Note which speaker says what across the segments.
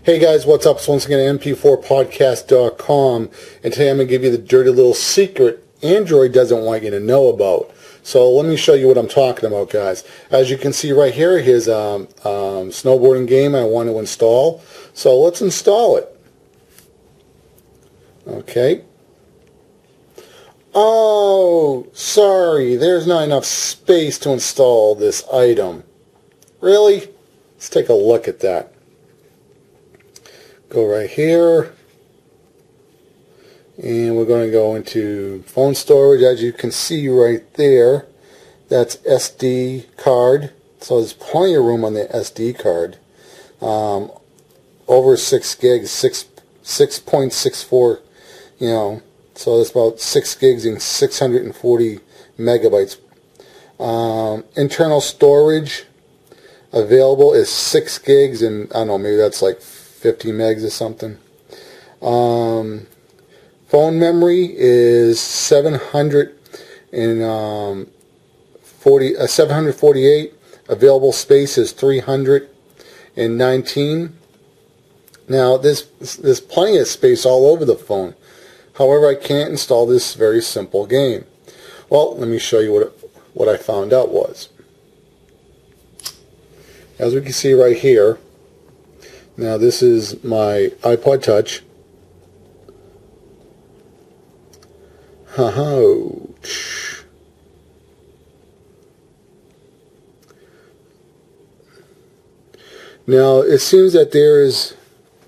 Speaker 1: Hey guys, what's up? So once again, mp4podcast.com, and today I'm going to give you the dirty little secret Android doesn't want you to know about. So let me show you what I'm talking about, guys. As you can see right here, here's a snowboarding game I want to install. So let's install it. Okay. Oh, sorry, there's not enough space to install this item. Really? Let's take a look at that. Go right here, and we're going to go into phone storage. As you can see right there, that's SD card, so there's plenty of room on the SD card. Over 6 gigs, 6.64, you know, so it's about 6 gigs and 640 megabytes. Internal storage available is 6 gigs, and I don't know, maybe that's like 50 megs or something. Phone memory is 748. Available space is 319. Now there's plenty of space all over the phone. However, I can't install this very simple game. Well, let me show you what I found out was. As we can see right here, now this is my iPod Touch. Now it seems that there is,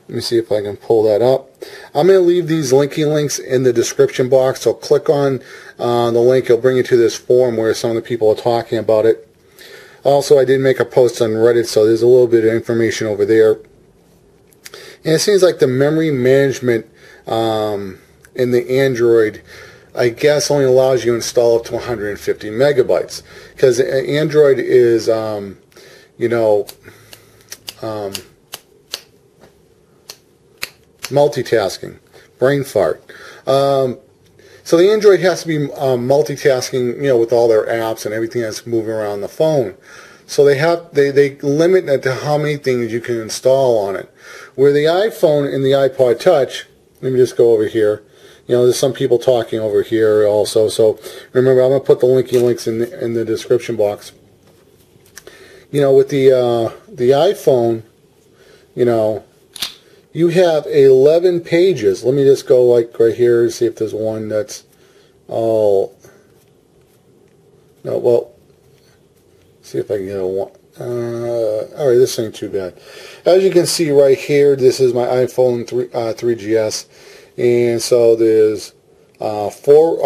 Speaker 1: let me see if I can pull that up. I'm going to leave these links in the description box, so click on the link. It'll bring you to this forum where some of the people are talking about it. Also, I did make a post on Reddit, so there's a little bit of information over there. And it seems like the memory management in the Android, I guess, only allows you to install up to 150 megabytes. Because Android is, multitasking, brain fart. So the Android has to be multitasking, with all their apps and everything that's moving around the phone. So they limit it to how many things you can install on it. Where the iPhone and the iPod Touch, let me just go over here. There's some people talking over here also. So remember, I'm going to put the links in the description box. With the iPhone, you have 11 pages. Let me just go like right here and see if there's one that's all. No, well, see if I can get a one. Alright, this ain't too bad. As you can see right here, this is my iPhone 3GS, and so there's four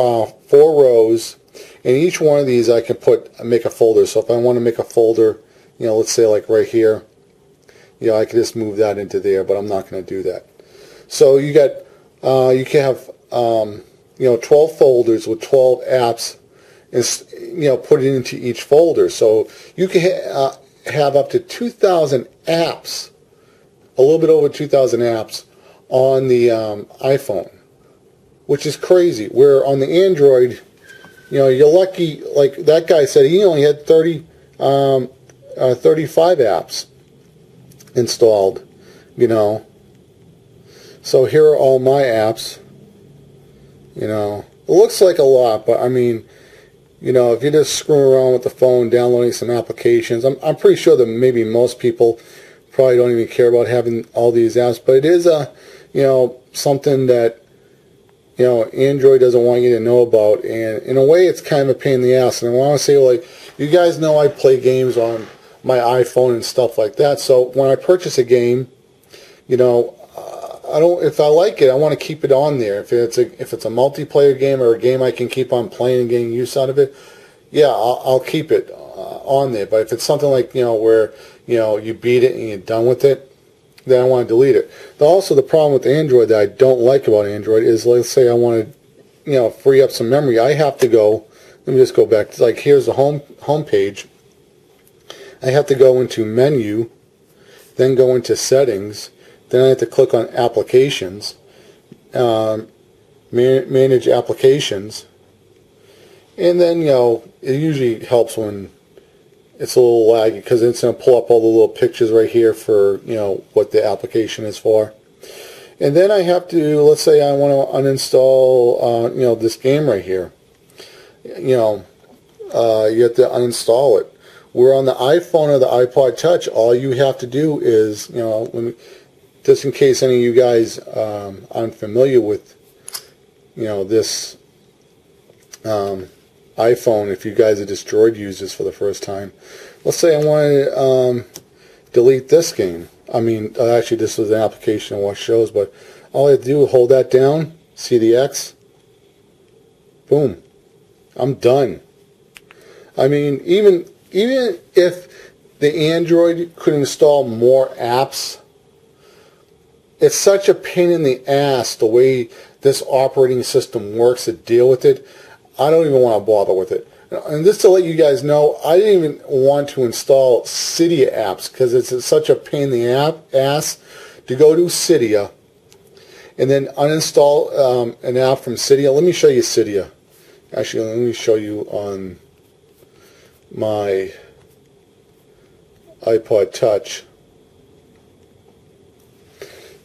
Speaker 1: rows, and each one of these I can make a folder. So if I want to make a folder, let's say like right here, I could just move that into there, but I'm not going to do that. So you got you can have 12 folders with 12 apps, and put it into each folder. So you can have up to 2,000 apps, a little bit over 2,000 apps on the iPhone, which is crazy. Where on the Android, you're lucky. Like that guy said, he only had 35 apps installed. So here are all my apps. It looks like a lot, but I mean, if you're just screwing around with the phone, downloading some applications, I'm pretty sure that maybe most people probably don't even care about having all these apps, but it is something that, Android doesn't want you to know about, and in a way it's kind of a pain in the ass. And I want to say, like, you guys know I play games on my iPhone and stuff like that, so when I purchase a game, if I like it, I want to keep it on there. If it's a multiplayer game or a game I can keep on playing and getting use out of it, yeah, I'll keep it on there. But if it's something like where you beat it and you're done with it, then I want to delete it. Also, the problem with Android that I don't like about Android is, let's say I want to free up some memory, I have to go. Let me just go back. It's like, here's the home page. I have to go into menu, then go into settings. Then I have to click on applications, manage applications, and then it usually helps when it's a little laggy because it's going to pull up all the little pictures right here for, you know, what the application is for. And then I have to, let's say I want to uninstall, you know, this game right here. You know, you have to uninstall it. We're on the iPhone or the iPod Touch. All you have to do is, you know, let me, just in case any of you guys aren't familiar with, you know, this iPhone, if you guys are just Droid users for the first time, let's say I want to delete this game. I mean, actually this was an application I watch shows, but all I have to do is hold that down, see the X, boom, I'm done. I mean, even if the Android could install more apps, it's such a pain in the ass the way this operating system works to deal with it. I don't even want to bother with it. And just to let you guys know, I didn't even want to install Cydia apps because it's such a pain in the ass to go to Cydia and then uninstall an app from Cydia. Let me show you Cydia. Actually, let me show you on my iPod Touch.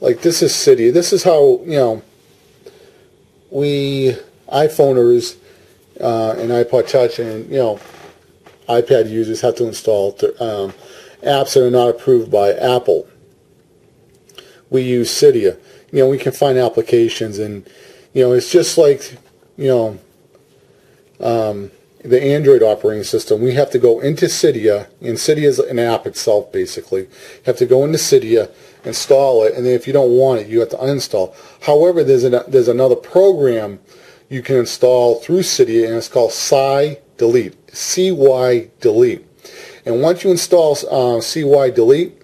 Speaker 1: Like, this is Cydia. This is how, you know, we iPhoneers and iPod Touch and, you know, iPad users have to install apps that are not approved by Apple. We use Cydia. You know, we can find applications, and, you know, it's just like, you know, the Android operating system. We have to go into Cydia, and Cydia is an app itself, basically. You have to go into Cydia, install it, and then if you don't want it, you have to uninstall. However, there's another program you can install through Cydia, and it's called CY Delete. CY Delete. And once you install CY Delete,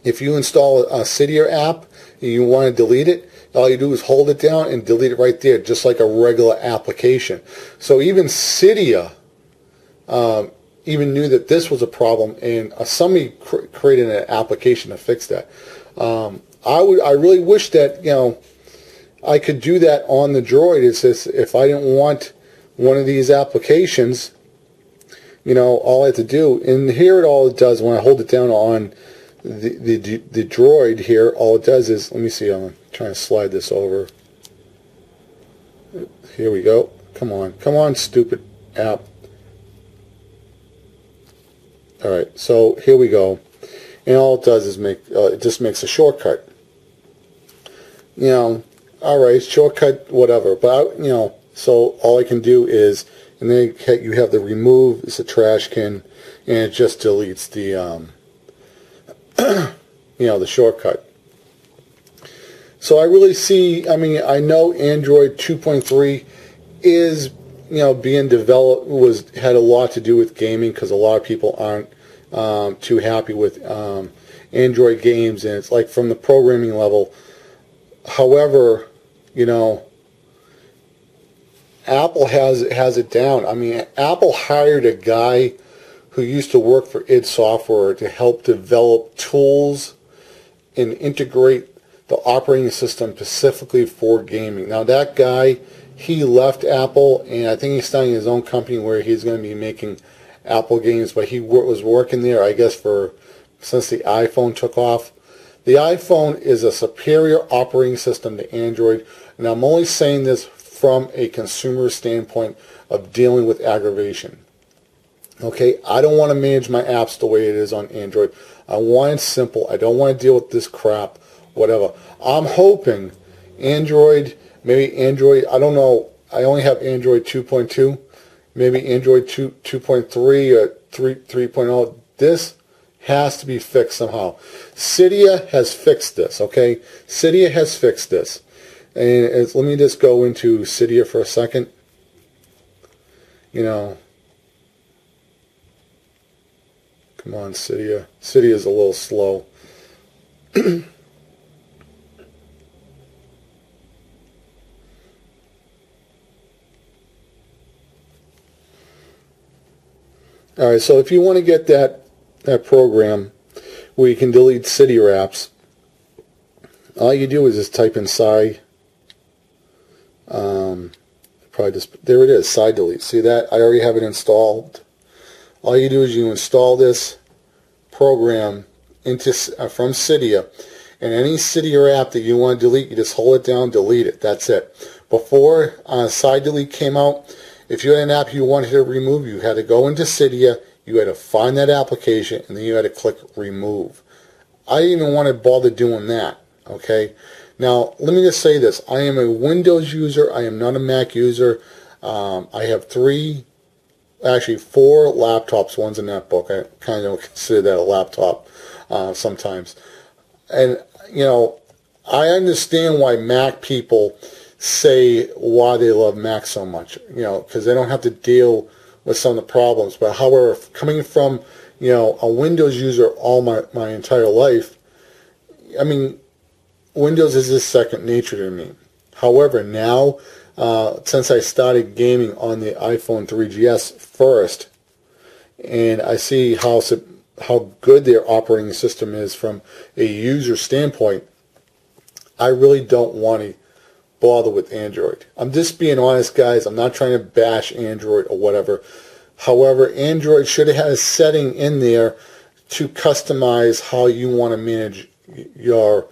Speaker 1: if you install a Cydia app and you want to delete it, all you do is hold it down and delete it right there, just like a regular application. So even Cydia even knew that this was a problem, and somebody created an application to fix that. I really wish that, you know, I could do that on the Droid. It's just, if I didn't want one of these applications, you know, all I have to do, and here all it does when I hold it down on the Droid here, all it does is, let me see, I'm trying to slide this over. Here we go. Come on, stupid app. Alright, so here we go. And all it does is it just makes a shortcut. You know, alright, shortcut, whatever. But, you know, so all I can do is, and then you have the remove, it's a trash can, and it just deletes the, you know, the shortcut. So I really see, I mean, I know Android 2.3 is, you know, being developed, had a lot to do with gaming, because a lot of people aren't too happy with Android games, and it's like from the programming level. However, you know, Apple has it down. I mean, Apple hired a guy who used to work for id Software to help develop tools and integrate the operating system specifically for gaming. Now that guy, he left Apple, and I think he's starting his own company where he's going to be making Apple games, but he was working there, I guess, since the iPhone took off. The iPhone is a superior operating system to Android, and I'm only saying this from a consumer standpoint of dealing with aggravation. Okay, I don't want to manage my apps the way it is on Android. I want it simple. I don't want to deal with this crap, whatever. I'm hoping Android, maybe Android, I don't know, I only have Android 2.2, maybe Android 2.3 or 3.0. This has to be fixed somehow. Cydia has fixed this, okay? Cydia has fixed this. And let me just go into Cydia for a second. You know, come on, Cydia. Cydia is a little slow. Alright, so if you want to get that program where you can delete Cydia apps, all you do is just type in CY. Probably just, there it is, CY delete. See that? I already have it installed all you do is you install this program into from Cydia, and any Cydia app that you want to delete, you just hold it down, delete it. That's it. Before Side Delete came out, if you had an app you wanted to remove, you had to go into Cydia, you had to find that application, and then you had to click remove. I didn't even want to bother doing that. Okay. Now let me just say this: I am a Windows user. I am not a Mac user. I have actually four laptops. One's a netbook. I kind of consider that a laptop sometimes. And, you know, I understand why Mac people say why they love Mac so much, you know, because they don't have to deal with some of the problems. But however, coming from, you know, a Windows user all my entire life, I mean, Windows is just second nature to me. However, now, since I started gaming on the iPhone 3GS first, and I see how good their operating system is from a user standpoint, I really don't want to bother with Android. I'm just being honest, guys. I'm not trying to bash Android or whatever. However, Android should have had a setting in there to customize how you want to manage your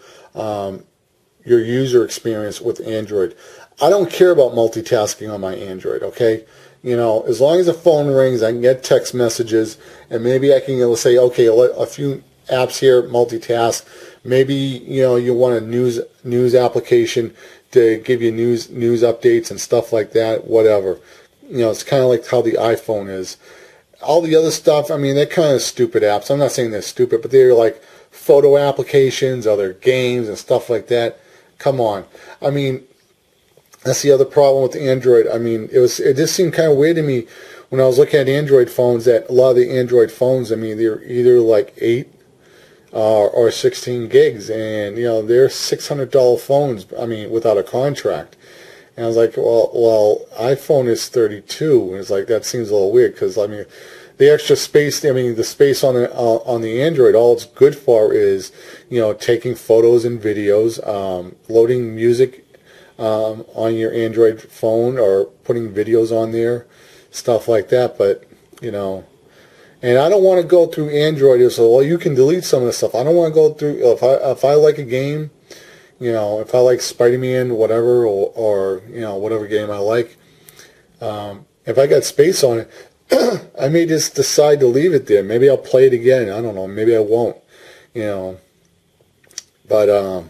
Speaker 1: user experience with Android. I don't care about multitasking on my Android, okay? You know, as long as the phone rings, I can get text messages, and maybe I can say, okay, a few apps here, multitask. Maybe, you know, you want a news application to give you news updates and stuff like that, whatever. You know, it's kind of like how the iPhone is. All the other stuff, I mean, they're kind of stupid apps. I'm not saying they're stupid, but they're like photo applications, other games and stuff like that. Come on. I mean, that's the other problem with Android. I mean, it just seemed kind of weird to me when I was looking at Android phones that a lot of the Android phones, I mean, they're either like 8 or 16 gigs, and you know, they're $600 phones. I mean, without a contract. And I was like, well, iPhone is 32, and it's like that seems a little weird because I mean, the extra space. I mean, the space on the Android, all it's good for is, you know, taking photos and videos, loading music on your Android phone, or putting videos on there, stuff like that. But you know, and I don't want to go through Android. So, well, you can delete some of the stuff. I don't want to go through. If I like a game, you know, if I like Spider-Man, whatever, or you know, whatever game I like, if I got space on it, I may just decide to leave it there. Maybe I'll play it again. I don't know. Maybe I won't. You know, but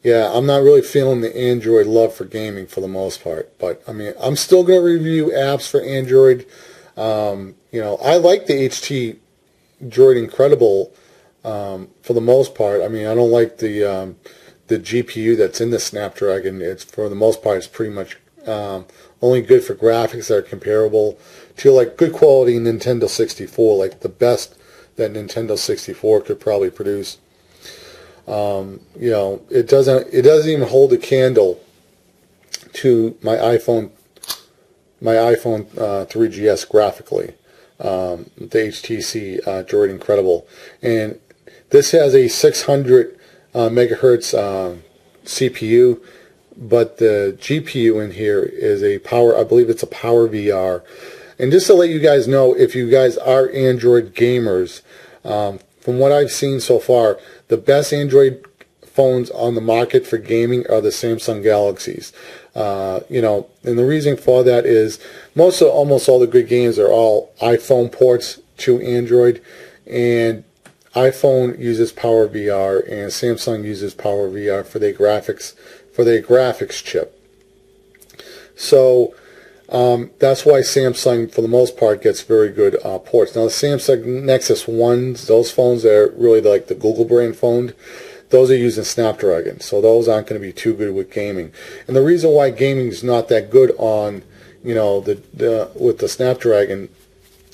Speaker 1: yeah, I'm not really feeling the Android love for gaming for the most part. But I mean, I'm still going to review apps for Android. You know, I like the HT Droid Incredible for the most part. I mean, I don't like the GPU that's in the Snapdragon. It's, for the most part, it's pretty much only good for graphics that are comparable to like good quality Nintendo 64, like the best that Nintendo 64 could probably produce. You know, it doesn't even hold a candle to my iPhone 3GS graphically, the HTC Droid Incredible, and this has a 600 megahertz CPU, but the GPU in here is a I believe it's a PowerVR. And just to let you guys know, if you guys are Android gamers, from what I've seen so far, the best Android phones on the market for gaming are the Samsung Galaxies. You know, and the reason for that is almost all the good games are all iPhone ports to Android, and iPhone uses PowerVR and Samsung uses PowerVR for their graphics chip. So that's why Samsung, for the most part, gets very good ports. Now, the Samsung Nexus 1s, those phones that are really like the Google brand phone, those are using Snapdragon, so those aren't going to be too good with gaming. And the reason why gaming is not that good on, you know, with the Snapdragon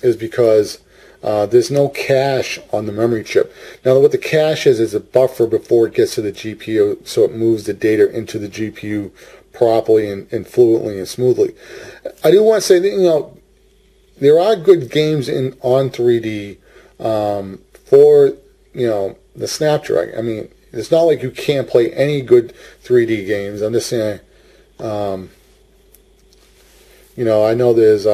Speaker 1: is because there's no cache on the memory chip. Now, what the cache is a buffer before it gets to the GPU, so it moves the data into the GPU properly and fluently and smoothly. I do want to say that, you know, there are good games on 3D for, you know, the Snapdragon. I mean, it's not like you can't play any good 3D games. I'm just saying, you know, I know there's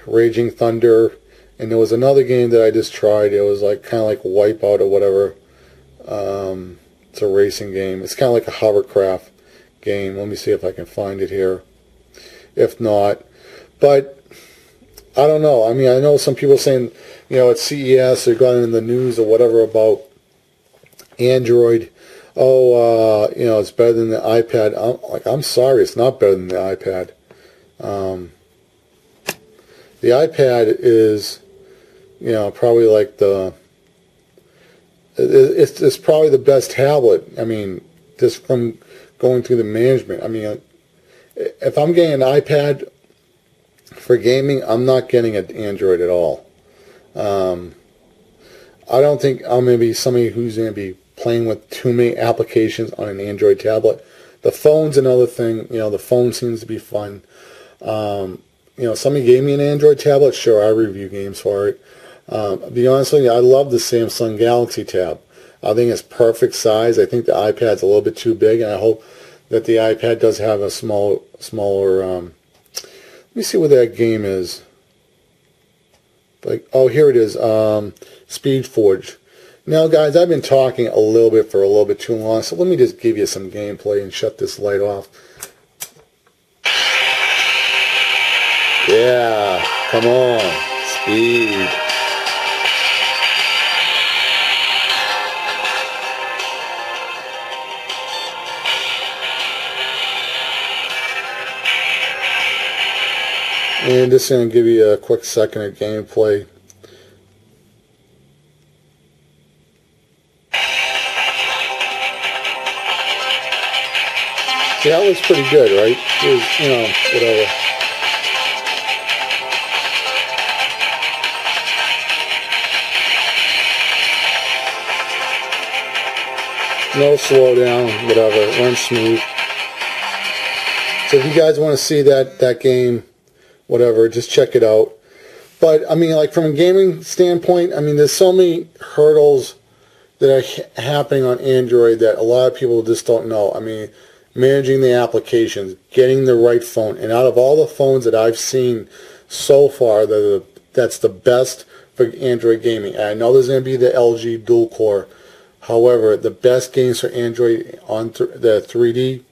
Speaker 1: Raging Thunder And there was another game that I just tried. It was like kind of like Wipeout or whatever. It's a racing game. It's kind of like a hovercraft game. Let me see if I can find it here. If not, but I don't know. I mean, I know some people saying, you know, at CES or got in the news or whatever about Android. Oh, you know, it's better than the iPad. I'm sorry, it's not better than the iPad. The iPad is, you know, probably like it's probably the best tablet. I mean, just from going through the management. I mean, if I'm getting an iPad for gaming, I'm not getting an Android at all. I don't think I'm going to be somebody who's going to be playing with too many applications on an Android tablet. The phone's another thing. You know, the phone seems to be fun. You know, somebody gave me an Android tablet. Sure, I review games for it. To be honest with you, I love the Samsung Galaxy Tab. I think it's perfect size. I think the iPad's a little bit too big, and I hope that the iPad does have a smaller. Let me see what that game is. Like, oh, here it is. SpeedForge. Now, guys, I've been talking a little bit for a little bit too long, so let me just give you some gameplay and shut this light off. Yeah, come on, speed. And just going to give you a quick second of gameplay. See, that looks pretty good, right? Just, you know, whatever. No slowdown, whatever. Runs smooth. So if you guys want to see that game, whatever, just check it out. But, I mean, like, from a gaming standpoint, I mean, there's so many hurdles that are happening on Android that a lot of people just don't know. I mean, managing the applications, getting the right phone. And out of all the phones that I've seen so far, that's the best for Android gaming. And I know there's going to be the LG dual core. However, the best games for Android on the 3D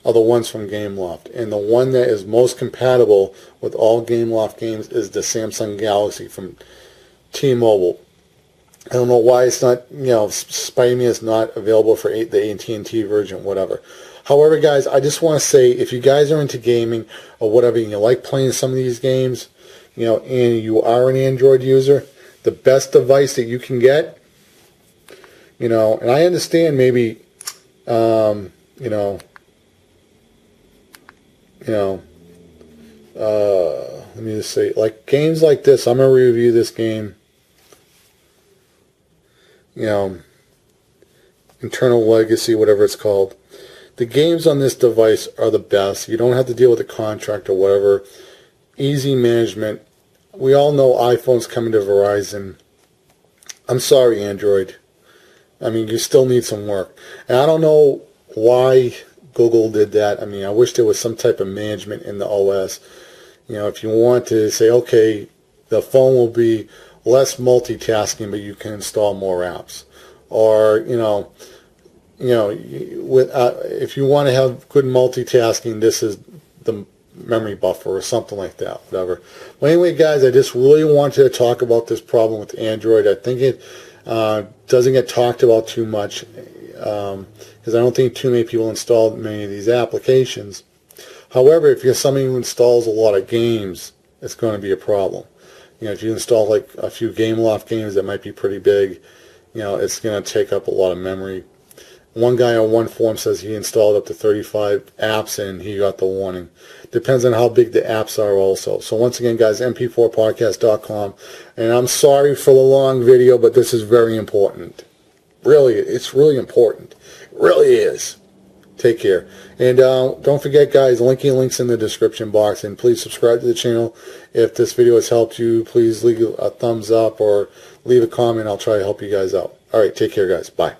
Speaker 1: are the ones from Gameloft. And the one that is most compatible with all Gameloft games is the Samsung Galaxy from T-Mobile. I don't know why it's not, you know, Spidey is not available for the AT&T version, whatever. However, guys, I just want to say, if you guys are into gaming or whatever, and you like playing some of these games, you know, and you are an Android user, the best device that you can get, you know, and I understand maybe, you know, let me just say, like games like this, I'm going to review this game, you know, Internal Legacy, whatever it's called. The games on this device are the best. You don't have to deal with a contract or whatever. Easy management. We all know iPhone's coming to Verizon. I'm sorry, Android. I mean, you still need some work. And I don't know why Google did that. I mean, I wish there was some type of management in the OS. You know, if you want to say, okay, the phone will be less multitasking, but you can install more apps. Or, you know, with if you want to have good multitasking, this is the memory buffer or something like that, whatever. Well, anyway, guys, I just really wanted to talk about this problem with Android. I think it doesn't get talked about too much because I don't think too many people install many of these applications. However, if you're somebody who installs a lot of games, it's going to be a problem. You know, if you install like a few Gameloft games that might be pretty big, you know, it's going to take up a lot of memory. One guy on one forum says he installed up to 35 apps and he got the warning. Depends on how big the apps are also. So once again, guys, mp4podcast.com. And I'm sorry for the long video, but this is very important. Really, it's really important. It really is. Take care. And don't forget, guys, links in the description box. And please subscribe to the channel. If this video has helped you, please leave a thumbs up or leave a comment. I'll try to help you guys out. All right, take care, guys. Bye.